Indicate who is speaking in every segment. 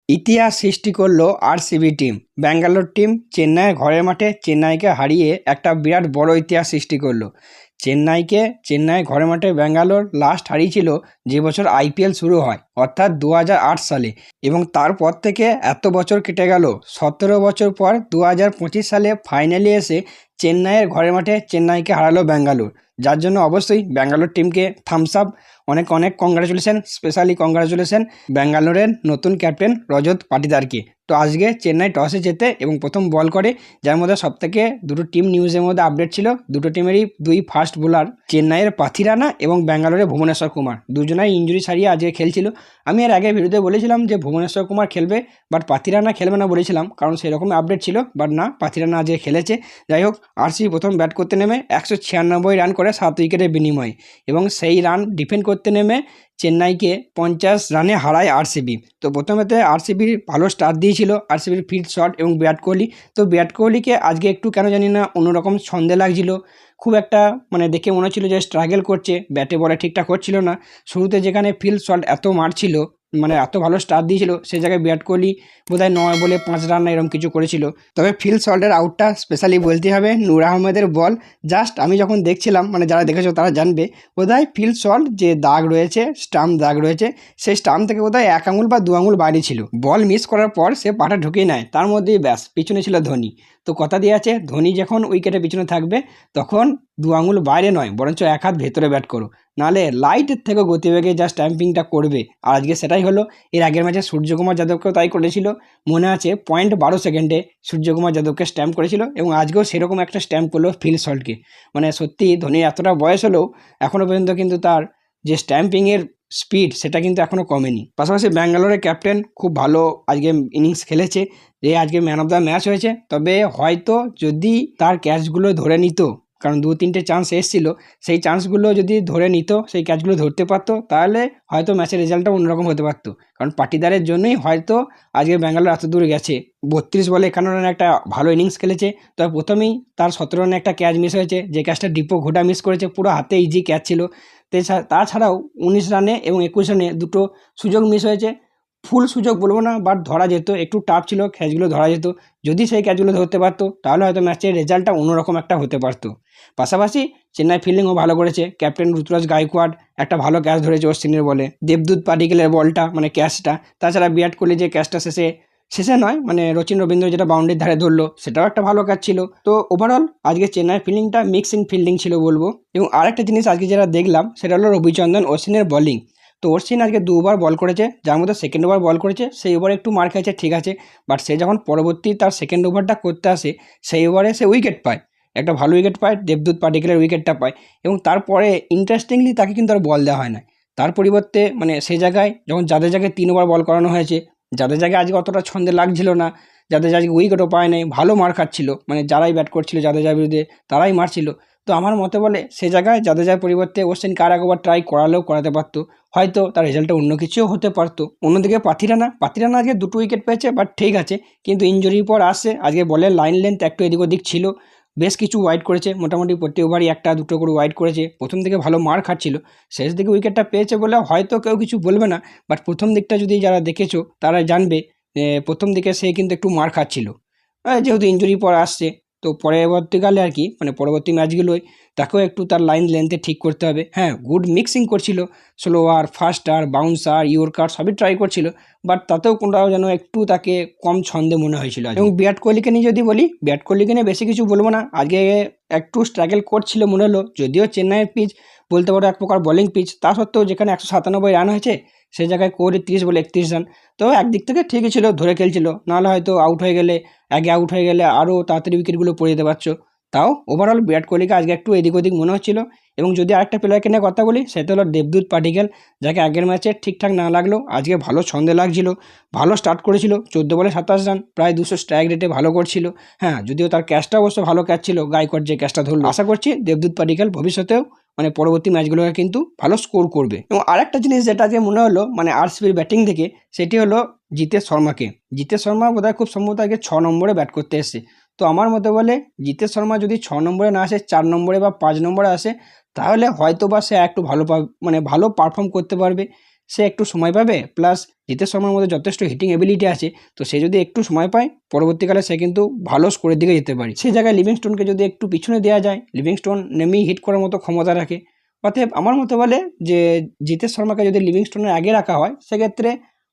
Speaker 1: ইতিহাস সৃষ্টি করলো আরসিবি টিম। ব্যাঙ্গালোর টিম চেন্নাইয়ের ঘরের মাঠে চেন্নাইকে হারিয়ে একটা বিরাট বড় ইতিহাস সৃষ্টি করলো। চেন্নাই ঘরের মাঠে ব্যাঙ্গালোর লাস্ট হারিয়েছিল যে বছর আইপিএল শুরু হয়, অর্থাৎ 2008 সালে। এবং তারপর থেকে এত বছর কেটে গেল, 17 বছর পর 2025 সালে ফাইনালি এসে চেন্নাইয়ের ঘরের মাঠে চেন্নাইকে হারালো ব্যাঙ্গালোর। যার জন্য অবশ্যই ব্যাঙ্গালোর টিমকে থামস আপ, অনেক অনেক কংগ্রাচুলেশন, স্পেশালি কংগ্রাচুলেশন ব্যাঙ্গালোরের নতুন ক্যাপ্টেন রজত পাটিদারকে। তো আজকে চেন্নাই টসে জেতে এবং প্রথম বল করে, যার মধ্যে সবথেকে দুটো টিম নিউজের মধ্যে আপডেট ছিল। দুটো টিমেরই দুই ফাস্ট বোলার, চেন্নাইয়ের পাথিরানা এবং ব্যাঙ্গালোরের ভুবনেশ্বর কুমার, দুজনাই ইঞ্জুরি সারিয়ে আজকে খেলছিল। আমি এর আগে ভিডিওতে বলেছিলাম যে ভুবনেশ্বর কুমার খেলবে, বাট পাথিরানা খেলবে না বলেছিলাম, কারণ সেরকম আপডেট ছিল। বাট না, পাথিরানা আজকে খেলেছে। যাই হোক, আরসিবি প্রথম ব্যাট করতে নেমে 196 রান করে 7 উইকেটের বিনিময়ে, এবং সেই রান ডিফেন্ড করতে নেমে চেন্নাইকে 50 রানে হারায় আরসিবি। তো প্রথমেতে আরসিবির ভালো স্টার্ট দিয়েছিল আরসিবির ফিল্ড শট এবং বিরাট কোহলি। তো বিরাট কোহলিকে আজকে একটু কেন জানি না অন্যরকম ছন্দে লাগছিল। খুব একটা দেখে মনে হচ্ছিল যে স্ট্রাগল করছে, ব্যাটে বলে ঠিকঠাক হচ্ছিল না। শুরুতে যেখানে ফিল্ড শট এত মারছিল, এত ভালো স্টার্ট দিয়েছিল, সেই জায়গায় বিরাট কোহলি বোধহয় 9 বলে 5 রান এরকম কিছু করেছিল। তবে ফিল্ড শটের আউটটা স্পেশালি বলতে হবে, নূর আহমেদের বল। জাস্ট আমি যখন দেখছিলাম, যারা দেখেছো তারা জানবে, বোধহয় ফিল্ড শট যে দাগ রয়েছে, স্টাম্প দাগ রয়েছে, সেই স্টাম্প থেকে বোধহয় 1 আঙুল বা 2 আঙুল বাইরে ছিল। বল মিস করার পর সে পাটা ঢুকিয়ে নেয়, তার মধ্যেই ব্যাস পিছনে ছিল ধোনি। তো কথা দিয়ে আছে, ধোনি যখন উইকেটের পিছনে থাকবে তখন 2 আঙুল বাইরে নয়, বরঞ্চ 1 হাত ভেতরে ব্যাট করো, নাহলে লাইটের থেকে গতিবেগে যা স্ট্যাম্পিংটা করবে। আর আজকে সেটাই হলো। এর আগের ম্যাচে সূর্যকুমার যাদবকেও তাই করেছিল, মনে আছে 0.12 সেকেন্ডে সূর্যকুমার যাদবকে স্ট্যাম্প করেছিল, এবং আজকেও সেরকম একটা স্ট্যাম্প করলো ফিল্ড শটকে। সত্যি ধোনির এতটা বয়স হলেও এখনও পর্যন্ত কিন্তু তার যে স্ট্যাম্পিংয়ের স্পিড, সেটা কিন্তু এখনও কমেনি। পাশাপাশি ব্যাঙ্গালোরের ক্যাপ্টেন খুব ভালো আজকে ইনিংস খেলেছে, যে আজকে ম্যান অফ দ্য ম্যাচ হয়েছে। তবে হয়তো যদি তার ক্যাচগুলো ধরে নিত, কারণ 2-3টে চান্স এসেছিল, সেই চান্সগুলো যদি ধরে নিত, সেই ক্যাচগুলো ধরতে পারতো, তাহলে হয়তো ম্যাচের রেজাল্টটা অন্যরকম হতে পারতো। কারণ পাটিদারের জন্যই হয়তো আজকে ব্যাঙ্গালোর এত দূর গেছে। 32 বলে 51 রানে একটা ভালো ইনিংস খেলেছে। তবে প্রথমেই তার 17 রানে একটা ক্যাচ মিস হয়েছে, যে ক্যাচটা ডিপো ঘোটা মিস করেছে, পুরো হাতে ইজি ক্যাচ ছিল। তাছাড়াও 19 রানে এবং 21 রানে দুটো সুযোগ মিস হয়েছে। ফুল সুযোগ বলবো না, বাট ধরা যেত, একটু টাফ ছিল, ক্যাচগুলো ধরা যেত। যদি সেই ক্যাচগুলো ধরতে পারতো, তাহলে হয়তো ম্যাচের রেজাল্টটা অন্যরকম একটা হতে পারতো। পাশাপাশি চেন্নাই ফিল্ডিংও ভালো করেছে। ক্যাপ্টেন ঋতুরাজ গায়কোয়াড় একটা ভালো ক্যাচ ধরেছে অশ্বিনের বলে, দেবদূত পাডিক্কেলের বলটা, ক্যাচটা। তাছাড়া বিরাট কোহলি যে ক্যাচটা শেষে নয়, রচিন রবীন্দ্র যেটা বাউন্ডারির ধারে ধরলো, সেটাও একটা ভালো ক্যাচ ছিল। তো ওভারঅল আজকে চেন্নাই ফিল্ডিংটা মিক্সিং ফিল্ডিং ছিল বলবো। এবং আরেকটা জিনিস আজকে যেটা দেখলাম, সেটা হলো রবিচন্দ্রন অশ্বিনের বলিং। তো অশ্বিন আজকে 2 ওভার বল করেছে, যার মধ্যে সেকেন্ড ওভার বল করেছে, সেই ওভারে একটু মার খেয়েছে, ঠিক আছে। বাট সে যখন পরবর্তী তার সেকেন্ড ওভারটা করতে আসে, সেই ওভারে সে উইকেট পায়, একটা ভালো উইকেট পায়, দেবদূত পাডিক্কেলের উইকেটটা পায়। এবং তারপরে ইন্টারেস্টিংলি তাকে কিন্তু আর বল দেওয়া হয় না। তার পরিবর্তে সেই জায়গায় যখন জাদেজাকে 3 ওভার বল করানো হয়েছে, জাদেজাকে আজকে অতটা ছন্দে লাগছিল না, জাদেজা আজকে উইকেটও পায় নাই, ভালো মার খাচ্ছিল, যারাই ব্যাট করছিল জাদেজার বিরুদ্ধে তারাই মারছিল। তো আমার মতে বলে সে জায়গায় জাদেজার পরিবর্তে অশ্বিনকে আর একবার ট্রাই করালেও করাতে পারতো, হয়তো তার রেজাল্টটা অন্য কিছুও হতে পারতো। অন্যদিকে পাথিরানা আজকে 2টো উইকেট পেয়েছে, বাট ঠিক আছে। কিন্তু ইনজুরির পর আসে, আজকে বলের লাইন লেন্থ একটু এদিক ওদিক ছিল, বেশ কিছু ওয়াইড করেছে, মোটামুটি প্রতি ওভারই 1-2 করে ওয়াইড করেছে। প্রথম দিকে ভালো মার খাচ্ছিল, শেষ দিকে উইকেটটা পেয়েছে বলে হয়তো কেউ কিছু বলবে না, বাট প্রথম দিকটা যদি যারা দেখেছো তারা জানবে প্রথম দিকে সে কিন্তু একটু মার খাচ্ছিল। যেহেতু ইনজুরি পর আসছে, তো পরবর্তীকালে আর কি, পরবর্তী ম্যাচগুলোয় তাকেও একটু তার লাইন লেন্থে ঠিক করতে হবে। হ্যাঁ, গুড মিক্সিং করছিল, স্লোয়ার, ফাস্টার, বাউন্সার, ইয়র্কার সবই ট্রাই করছিল, বাট তাতেও কোনটাও যেন একটু তাকে কম ছন্দে মনে হয়েছিল। এবং বিরাট কোহলিকে নিয়ে যদি বলি, বিরাট কোহলিকে নিয়ে বেশি কিছু বলবো না। আজকে একটু স্ট্রাগল করছিল মনে হলো, যদিও চেন্নাইয়ের পিচ বলতে পারো এক প্রকার বোলিং পিচ, তা সত্ত্বেও যেখানে 197 রান হয়েছে, সেই জায়গায় কোহলি 30 বলে 31 রান। তো একদিক থেকে ঠিকই ছিল, ধরে খেলছিল, নাহলে হয়তো আউট হয়ে গেলে আরও তাড়াতাড়ি উইকেটগুলো পড়ে যেতে পারছো। তাও ওভারঅল বিরাট কোহলিকে আজকে একটু এদিক ওদিক মনে হচ্ছিল। এবং যদি আরেকটা প্লেয়ারকে নিয়ে কথা বলি, সেটা হলো দেবদূত পাডিক্কেল, যাকে আগের ম্যাচে ঠিকঠাক না লাগলেও আজকে ভালো ছন্দে লাগছিল, ভালো স্টার্ট করেছিল, 14 বলে 27 রান, প্রায় 200 স্ট্রাইক রেটে ভালো করছিল। হ্যাঁ, যদিও তার ক্যাচটা অবশ্য ভালো ক্যাচ ছিল, গায়কোয়াড় যে ক্যাচটা ধরলো। আশা করছি দেবদূত পাডিক্কেল ভবিষ্যতেও পরবর্তী ম্যাচগুলোকে কিন্তু ভালো স্কোর করবে। এবং আরেকটা জিনিস যেটা আজকে মনে হলো আরসিবির ব্যাটিং থেকে, সেটি হলো জিতেশ শর্মা বোধহয় খুব সম্ভবত আগে 6 নম্বরে ব্যাট করতে এসেছে। তো আমার মতে বলে জিতেশ শর্মা যদি 6 নম্বরে না আসে, 4 নম্বরে বা 5 নম্বরে আসে, তাহলে হয়তো বা সে একটু ভালো ভালো পারফর্ম করতে পারবে। সে একটু সময় পাবে, প্লাস জিতেশ শর্মার মধ্যে যথেষ্ট হিটিং এবিলিটি আছে। তো সে যদি একটু সময় পায় পরবর্তীকালে সে কিন্তু ভালো স্কোরের দিকে যেতে পারে। সেই জায়গায় লিভিংস্টোনকে যদি একটু পিছনে দেওয়া যায়, লিভিংস্টোন নেমেই হিট করার মতো ক্ষমতা রাখে। অতএব আমার মতে বলে যে জিতেশ শর্মাকে যদি লিভিংস্টোনের আগে রাখা হয় সেক্ষেত্রে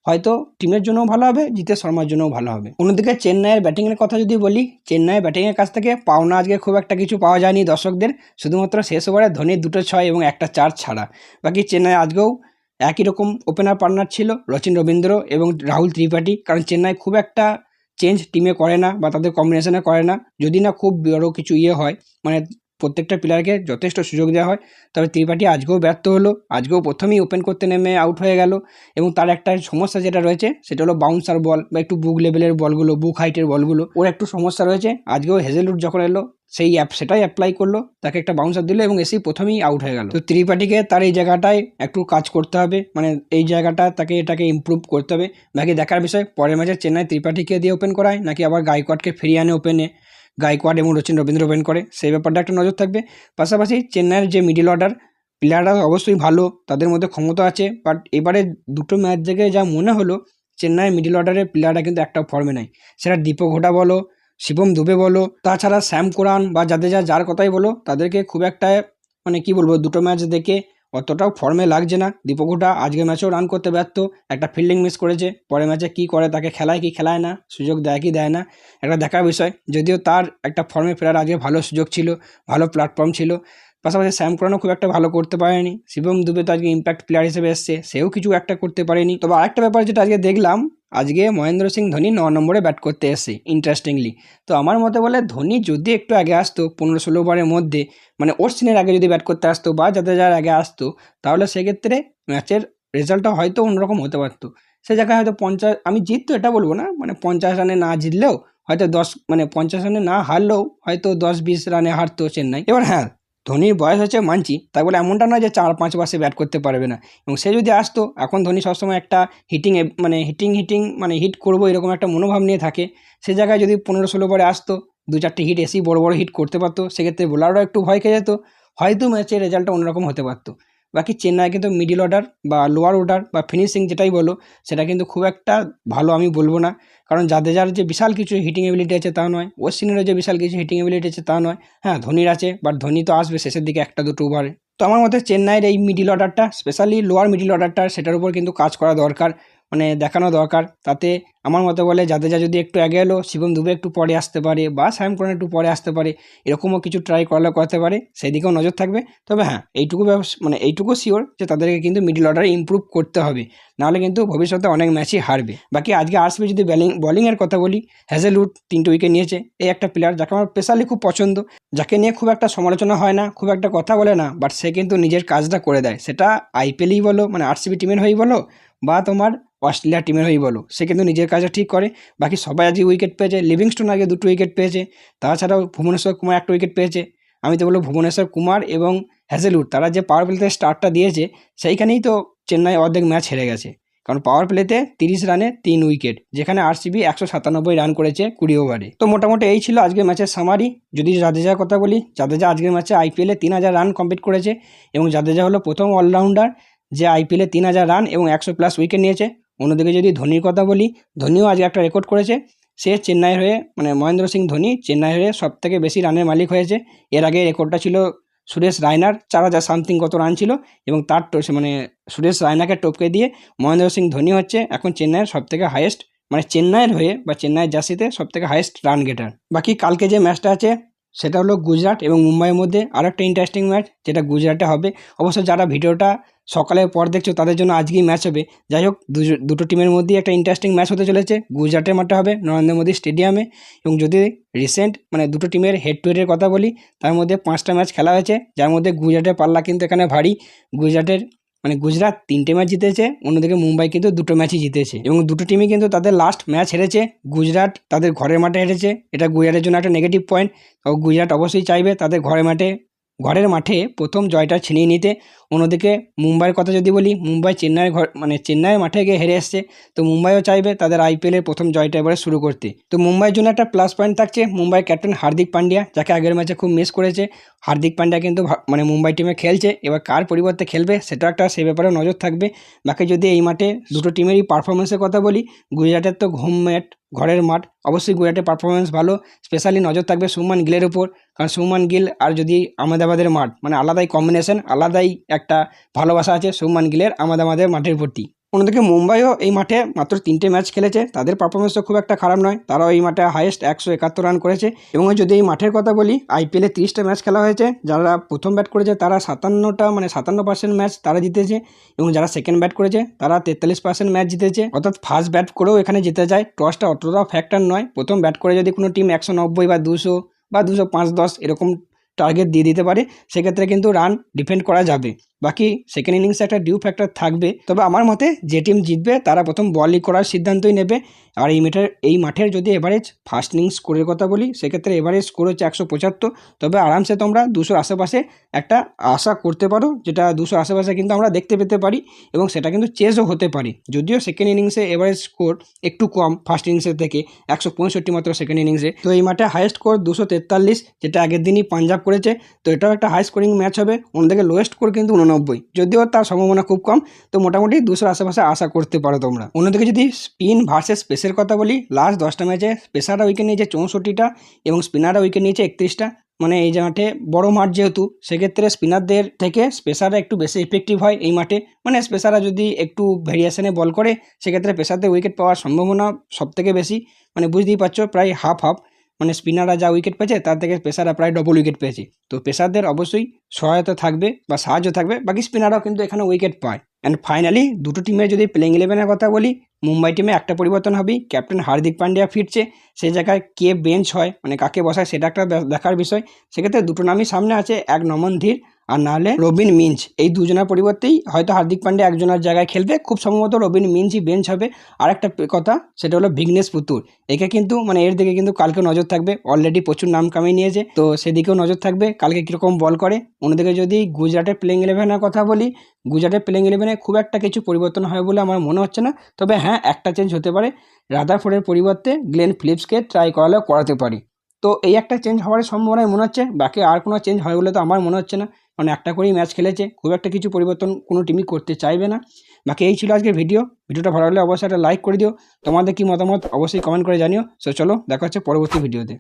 Speaker 1: হয়তো টিমের জন্যও ভালো হবে, জিতেশ শর্মার জন্যও ভালো হবে। অন্যদিকে চেন্নাইয়ের ব্যাটিংয়ের কথা যদি বলি, চেন্নাইয়ের ব্যাটিংয়ের কাছ থেকে পাওনা আজকে খুব একটা কিছু পাওয়া যায়নি দর্শকদের, শুধুমাত্র শেষ ওভারে ধোনির 2টো 6 এবং একটা 4 ছাড়া। বাকি চেন্নাই আজকেও একই রকম ওপেনার পার্টনার ছিল রচিন রবীন্দ্র এবং রাহুল ত্রিপাঠী, কারণ চেন্নাই খুব একটা চেঞ্জ টিমে করে না বা তাদের কম্বিনেশনে করে না। যদি না খুব বড় কিছু হয়, মানে প্রত্যেকটা প্লেয়ারকে যথেষ্ট সুযোগ দেওয়া হয়, তবে ত্রিপাঠী আজকেও ব্যর্থ হলো। আজকেও প্রথমেই ওপেন করতে নেমে আউট হয়ে গেল এবং তার একটা সমস্যা যেটা রয়েছে সেটা হলো বাউন্সার বল বা একটু বুক লেভেলের বলগুলো, বুক হাইটের বলগুলো, ওর একটু সমস্যা রয়েছে। আজকেও হেজেলউড যখন এলো সেটাই অ্যাপ্লাই করলো, তাকে একটা বাউন্সার দিল এবং এসেই প্রথমেই আউট হয়ে গেল। তো ত্রিপাঠীকে তার এই জায়গাটায় একটু কাজ করতে হবে, মানে এই জায়গাটা এটাকে ইমপ্রুভ করতে হবে। বাকি দেখার বিষয় পরের ম্যাচে চেন্নাই ত্রিপাঠীকে দিয়ে ওপেন করায় নাকি আবার গায়কোয়াড়কে ফিরিয়ে আনে ওপেনে, গায়কোয়াড় এবং রচিন রবীন্দ্র ওপেন করে, সেই ব্যাপারটা একটা নজর থাকবে। পাশাপাশি চেন্নাইয়ের যে মিডল অর্ডার প্লেয়াররা অবশ্যই ভালো, তাদের মধ্যে ক্ষমতা আছে, বাট এবারে 2টো ম্যাচ থেকে যা মনে হলো চেন্নাইয়ের মিডল অর্ডারের প্লেয়াররা কিন্তু একটাও ফর্মে নাই। সেটা দীপক হুডা বলো, শিবম দুবে বলো, তাছাড়া স্যাম কুরান বা যার কথাই বলো, তাদেরকে খুব একটা মানে কি বলবো 2টো ম্যাচ দেখে অতটাও ফর্মে লাগছে না। দীপক হুডা আজকের ম্যাচেও রান করতে ব্যর্থ, একটা ফিল্ডিং মিস করেছে। পরের ম্যাচে কি করে, তাকে খেলায় কি খেলায় না, সুযোগ দেয় কি দেয় না, একটা দেখার বিষয়। যদিও তার একটা ফর্মে ফেরার আগে ভালো সুযোগ ছিল, ভালো প্ল্যাটফর্ম ছিল। পাশাপাশি স্যাম কুরানও খুব একটা ভালো করতে পারেনি। শিবম দুবে তো আজকে ইম্প্যাক্ট প্লেয়ার হিসেবে এসছে, সেও কিছু একটা করতে পারেনি। তবে আরেকটা ব্যাপার যেটা আজকে দেখলাম, আজকে মহেন্দ্র সিং ধোনি 9 নম্বরে ব্যাট করতে এসছে ইন্টারেস্টিংলি। তো আমার মতে বলে ধোনি যদি একটু আগে আসতো 15-16 ওভারের মধ্যে, মানে অশ্বিনের আগে যদি ব্যাট করতে আসতো বা যার আগে আসতো, তাহলে সেক্ষেত্রে ম্যাচের রেজাল্টটা হয়তো অন্যরকম হতে পারতো। সে জায়গায় হয়তো 50, আমি জিততো এটা বলবো না, মানে 50 রানে না জিতলেও হয়তো 10, মানে 50 রানে না হারলেও হয়তো 10-20 রানে হারতো চেন্নাই। এবার হ্যাঁ, ধোনির বয়স হচ্ছে মানছি, তাই বলে এমনটা নয় যে 4-5 বার সে ব্যাট করতে পারবে না। এবং সে যদি আসতো, এখন ধোনি সবসময় একটা হিট করবো এরকম একটা মনোভাব নিয়ে থাকে। সে জায়গায় যদি 15-16 ওভারে আসতো, 2-4টে হিট এসেই বড় বড় হিট করতে পারতো, সেক্ষেত্রে বোলাররাও একটু ভয় খেয়ে যেত, হয়তো ম্যাচের রেজাল্টটা অন্যরকম হতে পারতো। বাকি চেন্নাই কিন্তু মিডল অর্ডার বা লোয়ার অর্ডার বা ফিনিশিং যেটাই বলো, সেটা কিন্তু খুব একটা ভালো আমি বলবো না। কারণ যার যে বিশাল কিছু হিটিং এবিলিটি আছে তা নয়, অশ্বিনেরও যে বিশাল কিছু হিটিং এবিলিটি আছে তা নয়। হ্যাঁ, ধোনির আছে, বাট ধোনি তো আসবে শেষের দিকে 1-2 ওভারে। তো আমার মতে চেন্নাইয়ের এই মিডল অর্ডারটা, স্পেশালি লোয়ার মিডল অর্ডারটা, সেটার উপর কিন্তু কাজ করা দরকার, মানে দেখানো দরকার। তাতে আমার মতে বলে জাদেজা যদি একটু আগে এলো, শিবম দুবে একটু পরে আসতে পারে বা স্যাম কুরান একটু পরে আসতে পারে, এরকমও কিছু ট্রাই করতে পারে, সেদিকেও নজর থাকবে। তবে হ্যাঁ, এইটুকু শিওর যে তাদেরকে কিন্তু মিডল অর্ডারে ইমপ্রুভ করতে হবে, নাহলে কিন্তু ভবিষ্যতে অনেক ম্যাচই হারবে। বাকি আজকে আরসিবি যদি বলিংয়ের কথা বলি, হেজেলউড 3টে উইকেট নিয়েছে। এই একটা প্লেয়ার যাকে আমার স্পেশালি খুব পছন্দ, যাকে নিয়ে খুব একটা সমালোচনা হয় না, খুব একটা কথা বলে না, বাট সে কিন্তু নিজের কাজটা করে দেয়। সেটা আইপিএলেই বলো, মানে আরসিবি টিমের হয়েই বলো বা তোমার অস্ট্রেলিয়া টিমের হয়েই বলো, সে কিন্তু নিজের কাজটা ঠিক করে। বাকি সবাই আজকে উইকেট পেয়েছে, লিভিংস্টোন আগে 2টো উইকেট পেয়েছে, তাছাড়াও ভুবনেশ্বর কুমার 1টা উইকেট পেয়েছে। আমি তো বলবো ভুবনেশ্বর কুমার এবং হেজেলউড তারা যে পাওয়ার প্লেতে স্টার্টটা দিয়েছে, সেইখানেই তো চেন্নাই অর্ধেক ম্যাচ হেরে গেছে। কারণ পাওয়ার প্লেতে 30 রানে 3 উইকেট, যেখানে আরসিবি 197 রান করেছে 20 ওভারে। তো মোটামুটি এই ছিল আজকের ম্যাচের সামারি। যদি জাদেজার কথা বলি, জাদেজা আজকের ম্যাচে আইপিএলে 3000 রান কমপ্লিট করেছে এবং জাদেজা হলো প্রথম অলরাউন্ডার যে আইপিএলে 3000 রান এবং 100+ উইকেট নিয়েছে। অন্যদিকে যদি ধোনির কথা বলি, ধোনিও আজকে একটা রেকর্ড করেছে। সে চেন্নাইয়ের হয়ে, মানে মহেন্দ্র সিং ধোনি চেন্নাইয়ের হয়ে সবথেকে বেশি রানের মালিক হয়েছে। এর আগে রেকর্ডটা ছিল সুরেশ রায়নার, 4000 সামথিং কত রান ছিল, এবং তার মানে সুরেশ রায়নাকে টপকে দিয়ে মহেন্দ্র সিং ধোনি হচ্ছে এখন চেন্নাইয়ের সবথেকে হাইয়েস্ট, মানে চেন্নাইয়ের হয়ে বা চেন্নাইয়ের জার্সিতে সবথেকে হাইয়েস্ট রান গেটার। বাকি কালকে যে ম্যাচটা আছে সেটা হলো গুজরাট এবং মুম্বাইয়ের মধ্যে, আরও একটা ইন্টারেস্টিং ম্যাচ যেটা গুজরাটে হবে। অবশ্য যারা ভিডিওটা সকালের পর দেখছো তাদের জন্য আজকেই ম্যাচ হবে। যাই হোক, দুটো টিমের মধ্যেই একটা ইন্টারেস্টিং ম্যাচ হতে চলেছে। গুজরাটের মাঠে হবে নরেন্দ্র মোদী স্টেডিয়ামে। এবং যদি রিসেন্ট মানে দুটো টিমের হেড টু হেডের কথা বলি, তার মধ্যে 5টা ম্যাচ খেলা হয়েছে, যার মধ্যে গুজরাটের পাল্লা কিন্তু এখানে ভারী। গুজরাট 3টে ম্যাচ জিতেছে, অন্যদিকে মুম্বাই কিন্তু 2টো ম্যাচই জিতেছে এবং দুটো টিমই কিন্তু তাদের লাস্ট ম্যাচ হেরেছে। গুজরাট তাদের ঘরের মাঠে হেরেছে, এটা গুজরাটের জন্য একটা নেগেটিভ পয়েন্ট। গুজরাট অবশ্যই চাইবে তাদের ঘরের মাঠে ঘরের মাঠে প্রথম জয়টা ছিনিয়ে নিতে। অন্যদিকে মুম্বাইয়ের কথা যদি বলি, মুম্বাই চেন্নাইয়ের মাঠে গিয়ে হেরে এসছে। তো মুম্বাইও চাইবে তাদের আইপিএলের প্রথম জয়টা এবারে শুরু করতে। তো মুম্বাইয়ের জন্য একটা প্লাস পয়েন্ট থাকছে মুম্বাইয়ের ক্যাপ্টেন হার্দিক পান্ডিয়া, যাকে আগের ম্যাচে খুব মিস করেছে। হার্দিক পান্ডিয়া কিন্তু মুম্বাই টিমে খেলছে, এবার কার পরিবর্তে খেলবে সেটা একটা সে ব্যাপারে নজর থাকবে। বাকি যদি এই মাঠে দুটো টিমেরই পারফরমেন্সের কথা বলি, গুজরাটের তো হোম ম্যাট, ঘরের মাঠ, অবশ্যই গুজরাটের পারফরমেন্স ভালো। স্পেশালি নজর থাকবে শুভমান গিলের উপর, কারণ শুভমান গিল আর যদি আহমেদাবাদের মাঠ, আলাদাই কম্বিনেশন, আলাদাই একটা ভালোবাসা আছে শুভমান গিলের আহমেদাবাদের মাঠের প্রতি। অন্যদিকে মুম্বাইও এই মাঠে মাত্র 3টে ম্যাচ খেলেছে, তাদের পারফরমেন্সও খুব একটা খারাপ নয়, তারাও এই মাঠে হাইয়েস্ট 171 রান করেছে। এবং যদি এই মাঠের কথা বলি, আইপিএলে 30টা ম্যাচ খেলা হয়েছে, যারা প্রথম ব্যাট করেছে তারা 57% ম্যাচ তারা জিতেছে, এবং যারা সেকেন্ড ব্যাট করেছে তারা 43% ম্যাচ জিতেছে। অর্থাৎ ফার্স্ট ব্যাট করেও এখানে জিতে যায়, টসটা অতটা ফ্যাক্টর নয়। প্রথম ব্যাট করে যদি কোনো টিম 190 বা 200 বা 205-10 এরকম টার্গেট দিয়ে দিতে পারে, সেক্ষেত্রে কিন্তু রান ডিফেন্ড করা যাবে। বাকি সেকেন্ড ইনিংসে একটা ডিউ ফ্যাক্টর থাকবে, তবে আমার মতে যে টিম জিতবে তারা প্রথম বলই করার সিদ্ধান্তই নেবে। আর এই মাঠের যদি এভারেজ ফার্স্ট ইনিংস স্কোরের কথা বলি, সেক্ষেত্রে এভারেজ স্কোর হচ্ছে 175, তবে আরামসে তোমরা 200 আশেপাশে একটা আশা করতে পারো, যেটা 200 আশেপাশে কিন্তু আমরা দেখতে পেতে পারি, এবং সেটা কিন্তু চেজও হতে পারে। যদিও সেকেন্ড ইনিংসে এভারেজ স্কোর একটু কম ফার্স্ট ইনিংসের থেকে, 165 মাত্র সেকেন্ড ইনিংসে। তো এই মাঠে হাইয়েস্ট স্কোর 243, যেটা আগের দিনই পাঞ্জাব করেছে, তো এটাও একটা হাই স্কোরিং ম্যাচ হবে। অন্যদিকে লোয়েস্ট স্কোর কিন্তু 89, যদিও তার সম্ভাবনা খুব কম, তো মোটামুটি 200 আশেপাশে আশা করতে পারো তোমরা। অন্যদিকে যদি স্পিন ভার্সেস পেসের কথা বলি, লাস্ট 10টা ম্যাচে পেসাররা উইকেট নিয়েছে 64টা এবং স্পিনাররা উইকেট নিয়েছে 31টা। এই যে মাঠে বড় মাঠ যেহেতু, সেক্ষেত্রে স্পিনারদের থেকে স্পেসাররা একটু বেশি ইফেক্টিভ হয় এই মাঠে। স্পেসাররা যদি একটু ভেরিয়েশনে বল করে, সেক্ষেত্রে পেসারদের উইকেট পাওয়ার সম্ভাবনা সবথেকে বেশি। বুঝতেই পারছো, প্রায় হাফ হাফ। স্পিনাররা যা উইকেট পেয়েছে তার থেকে পেসাররা প্রায় ডবল উইকেট পেয়েছে। তো পেসারদের অবশ্যই সহায়তা থাকবে বা সাহায্য থাকবে, বাকি স্পিনাররাও কিন্তু এখানে উইকেট পায়। অ্যান্ড ফাইনালি দুটো টিমের যদি প্লেইং 11-এর কথা বলি, মুম্বাই টিমে একটা পরিবর্তন হবেই, ক্যাপ্টেন হার্দিক পান্ডিয়া ফিরছে। সেই জায়গায় কে বেঞ্চ হয়, কাকে বসায়, সেটা একটা দেখার বিষয়। সেক্ষেত্রে দুটো নামই সামনে আছে, এক নমন ধীর আর নাহলে রবিন মিঞ্চ। এই দুজনের পরিবর্তেই হয়তো হার্দিক পান্ডিয়া একজনের জায়গায় খেলবে, খুব সম্ভবত রবিন মিঞ্চই বেঞ্চ হবে। আর একটা কথা, সেটা হলো ভিঘ্নেশ পুতুর। একে কিন্তু এর দিকে কিন্তু কালকে নজর থাকবে, অলরেডি প্রচুর নাম কামিয়ে নিয়েছে, তো সেদিকেও নজর থাকবে কালকে কীরকম বল করে। অন্যদিকে যদি গুজরাটের প্লেইং 11-এর কথা বলি, গুজরাটের প্লেইং 11-এ খুব একটা কিছু পরিবর্তন হয় বলে আমার মনে হচ্ছে না, তবে হ্যাঁ একটা চেঞ্জ হতে পারে। রাদারফোর্ডের পরিবর্তে গ্লেন ফিলিপসকে ট্রাই করাতে পারি। তো এই একটা চেঞ্জ হওয়ার সম্ভাবনাই মনে হচ্ছে, বাকি আর কোনো চেঞ্জ হয় বলে তো আমার মনে হচ্ছে না, একটা করেই ম্যাচ খেলেছে, খুব একটা কিছু পরিবর্তন কোনো টিমই করতে চাইবে না। বাকি এই ছিল আজকের ভিডিওটা ভালো লাগলে অবশ্যই একটা লাইক করে দিও। তোমাদের কি মতামত অবশ্যই কমেন্ট করে জানিও। সো চলো দেখা হচ্ছে পরবর্তী ভিডিওতে।